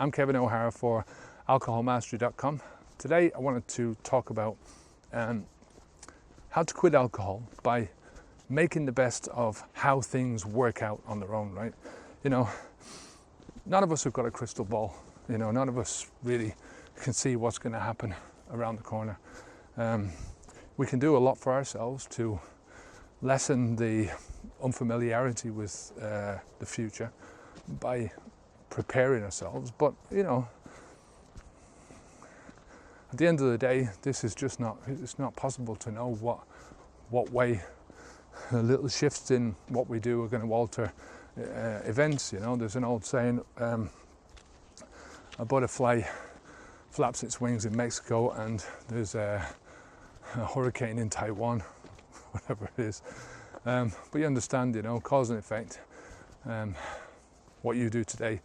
I'm Kevin O'Hara for alcoholmastery.com. Today I wanted to talk about how to quit alcohol by making the best of how things work out on their own, right? You know, none of us have got a crystal ball. You know, none of us really can see what's going to happen around the corner. We can do a lot for ourselves to lessen the unfamiliarity with the future by preparing ourselves, but you know, at the end of the day, this is just it's not possible to know what way little shifts in what we do are going to alter events. You know, there's an old saying, a butterfly flaps its wings in Mexico and there's a hurricane in Taiwan, whatever it is. But you understand, you know, cause and effect. What you do today,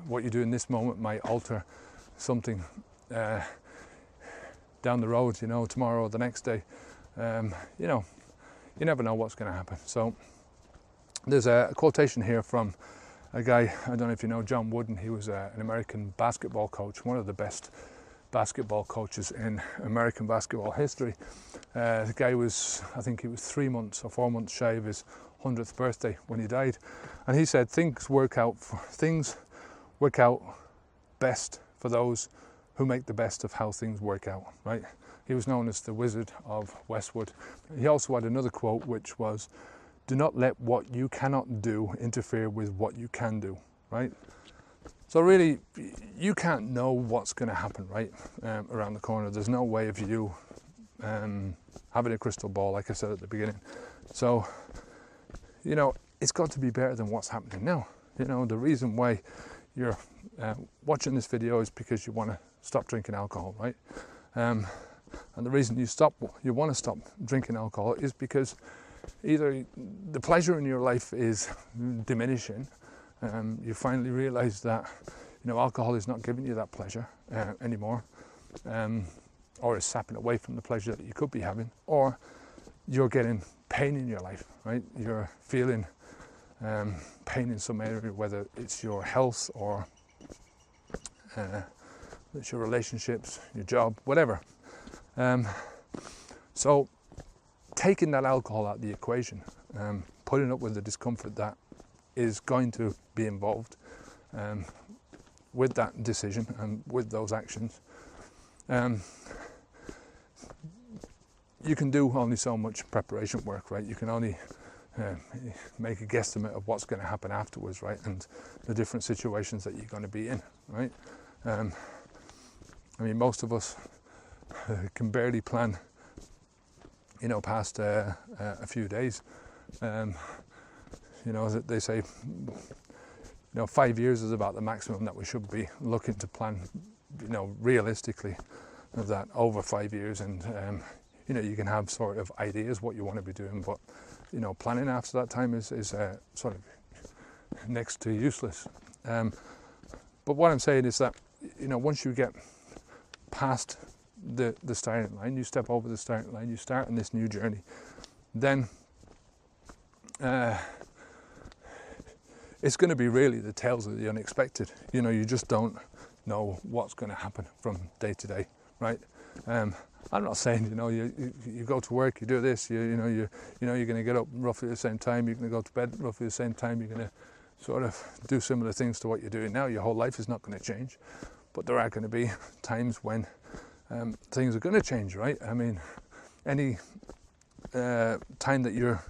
what you do in this moment might alter something down the road, you know, tomorrow or the next day. You know, you never know what's going to happen. So there's a quotation here from a guy, I don't know if you know John Wooden. He was an American basketball coach, one of the best basketball coaches in American basketball history. The guy was, I think he was 3 months or 4 months shy of his 100th birthday when he died, and he said things work out best for those who make the best of how things work out, right? He was known as the Wizard of Westwood. He also had another quote which was, "Do not let what you cannot do interfere with what you can do," right? So really, you can't know what's going to happen, right, around the corner. There's no way of you having a crystal ball, like I said at the beginning. So, you know, it's got to be better than what's happening now. You know, the reason why you're watching this video is because you want to stop drinking alcohol, right? And the reason you want to stop drinking alcohol is because either the pleasure in your life is diminishing, you finally realize that, you know, alcohol is not giving you that pleasure anymore, or is sapping away from the pleasure that you could be having, or you're getting pain in your life, right? You're feeling pain in some area, whether it's your health or it's your relationships, your job, whatever. So taking that alcohol out of the equation, putting up with the discomfort that is going to be involved with that decision and with those actions, you can do only so much preparation work, right? You can only make a guesstimate of what's going to happen afterwards, right? And the different situations that you're going to be in, right? I mean, most of us can barely plan, you know, past a few days. You know, they say, you know, 5 years is about the maximum that we should be looking to plan, you know, realistically, of that over 5 years. And you know, you can have sort of ideas what you want to be doing, but you know, planning after that time is sort of next to useless. But what I'm saying is that, you know, once you get past the starting line, you step over the starting line, you start on this new journey, then it's going to be really the tales of the unexpected. You know, you just don't know what's going to happen from day to day, right? I'm not saying, you know, you go to work, you do this, you know you're going to get up roughly the same time, you're going to go to bed roughly the same time, you're going to sort of do similar things to what you're doing now. Your whole life is not going to change, but there are going to be times when things are going to change, right? I mean, any time that you're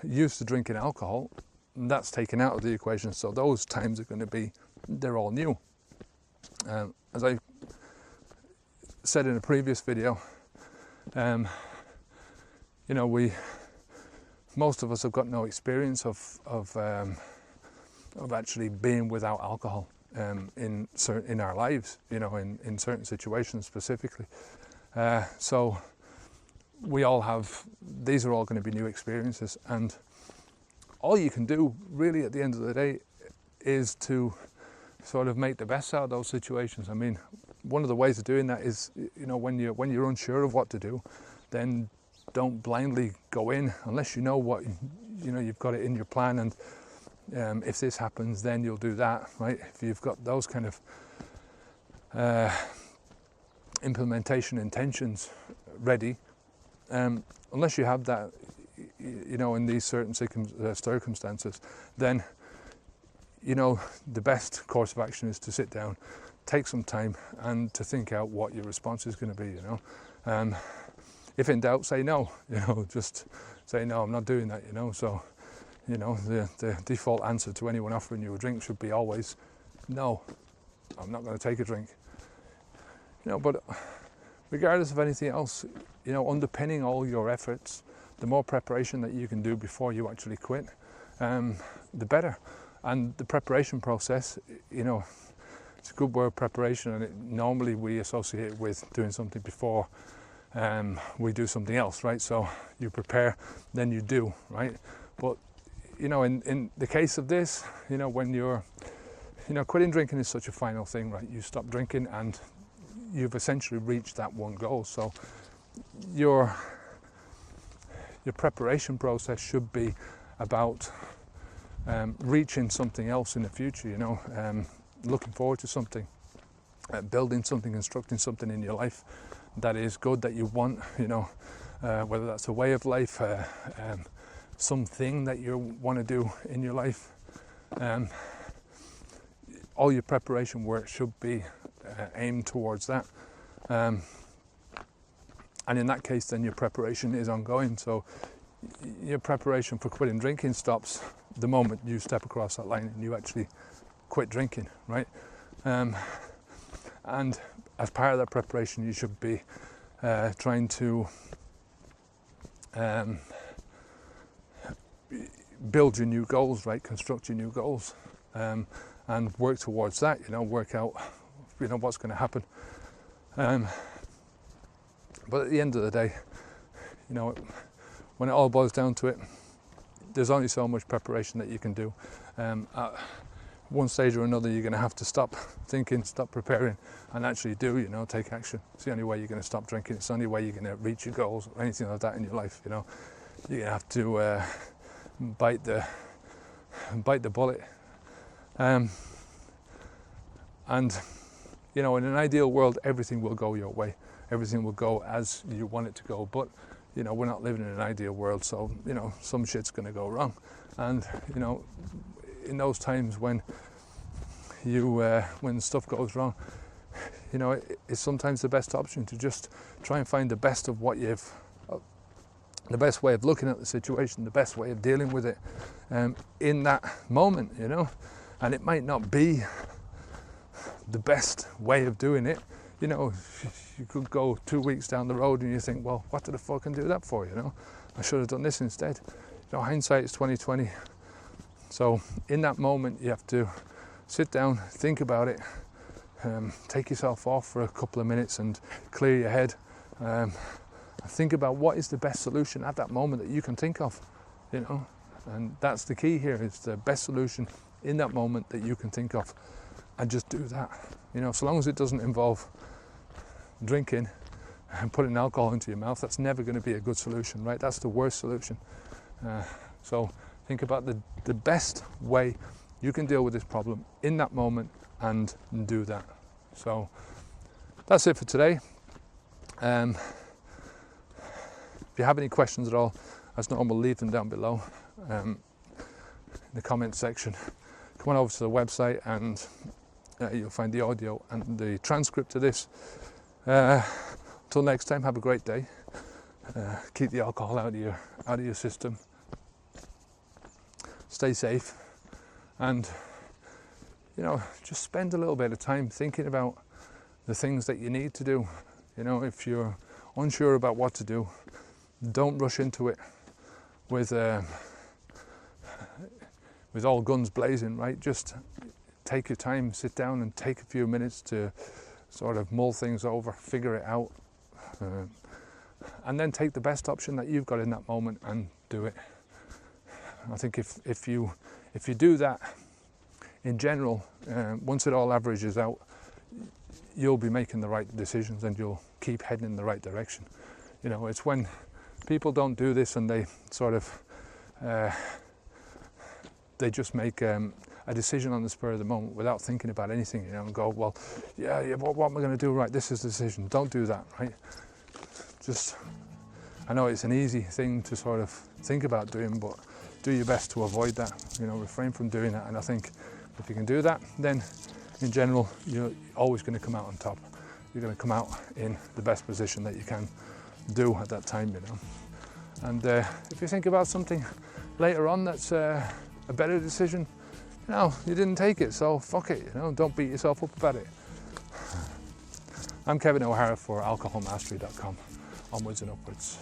used to drinking alcohol, that's taken out of the equation, so those times are going to be, they're all new. As I said in a previous video, you know, most of us have got no experience of actually being without alcohol in our lives, you know, in certain situations specifically. So we all have, these are all going to be new experiences, and all you can do really at the end of the day is to sort of make the best out of those situations. I mean, one of the ways of doing that is, you know, when you're unsure of what to do, then don't blindly go in unless you know what, you know, you've got it in your plan and if this happens, then you'll do that, right? If you've got those kind of implementation intentions ready, unless you have that, in these certain circumstances, then, the best course of action is to sit down, take some time, and to think out what your response is going to be, If in doubt, say no, just say no, I'm not doing that, So, the default answer to anyone offering you a drink should be always, no, I'm not going to take a drink. But regardless of anything else, underpinning all your efforts, the more preparation that you can do before you actually quit, the better. And the preparation process, it's a good word, preparation, and normally we associate it with doing something before we do something else, right? So you prepare, then you do, right? But in the case of this, when you're, quitting drinking is such a final thing, right? You stop drinking and you've essentially reached that one goal. So your preparation process should be about reaching something else in the future, looking forward to something, building something, constructing something in your life that is good, that you want, whether that's a way of life, something that you want to do in your life. All your preparation work should be aimed towards that. And in that case, then your preparation is ongoing. So your preparation for quitting drinking stops the moment you step across that line and you actually quit drinking, right? And as part of that preparation, you should be trying to build your new goals, right? Construct your new goals, and work towards that. Work out, what's going to happen. But at the end of the day, when it all boils down to it, there's only so much preparation that you can do. At one stage or another, you're going to have to stop thinking, stop preparing, and actually do, take action. It's the only way you're going to stop drinking. It's the only way you're going to reach your goals or anything like that in your life. You're going to have to bite the bullet. And in an ideal world, everything will go your way. Everything will go as you want it to go. But we're not living in an ideal world, so some shit's going to go wrong. And in those times when when stuff goes wrong, it's sometimes the best option to just try and find the best of what the best way of looking at the situation, the best way of dealing with it in that moment, And it might not be the best way of doing it. You could go 2 weeks down the road and you think, well, what did I fucking do that for? I should have done this instead. Hindsight is 20/20. So in that moment, you have to sit down, think about it, take yourself off for a couple of minutes and clear your head. Think about what is the best solution at that moment that you can think of, And that's the key here, is the best solution in that moment that you can think of, and just do that. So long as it doesn't involve drinking and putting alcohol into your mouth, that's never going to be a good solution, right? That's the worst solution. So think about the best way you can deal with this problem in that moment and do that. So that's it for today. If you have any questions at all, as normal, leave them down below in the comment section. Come on over to the website and you'll find the audio and the transcript of this. Until next time, have a great day. Keep the alcohol out of your system. Stay safe, and just spend a little bit of time thinking about the things that you need to do. If you're unsure about what to do, don't rush into it with all guns blazing, right? Just take your time, sit down and take a few minutes to sort of mull things over, figure it out, and then take the best option that you've got in that moment and do it. I think if you do that, in general, once it all averages out, you'll be making the right decisions and you'll keep heading in the right direction. It's when people don't do this and they sort of they just make a decision on the spur of the moment without thinking about anything, you know, and go, well, yeah, what am I going to do? Right, this is the decision. Don't do that, right? Just, I know it's an easy thing to sort of think about doing, but do your best to avoid that, you know, refrain from doing that. And I think if you can do that, then in general, you're always going to come out on top. You're going to come out in the best position that you can do at that time, you know. And if you think about something later on that's a better decision, you know, you didn't take it, so fuck it, you know, don't beat yourself up about it. I'm Kevin O'Hara for alcoholmastery.com. Onwards and upwards.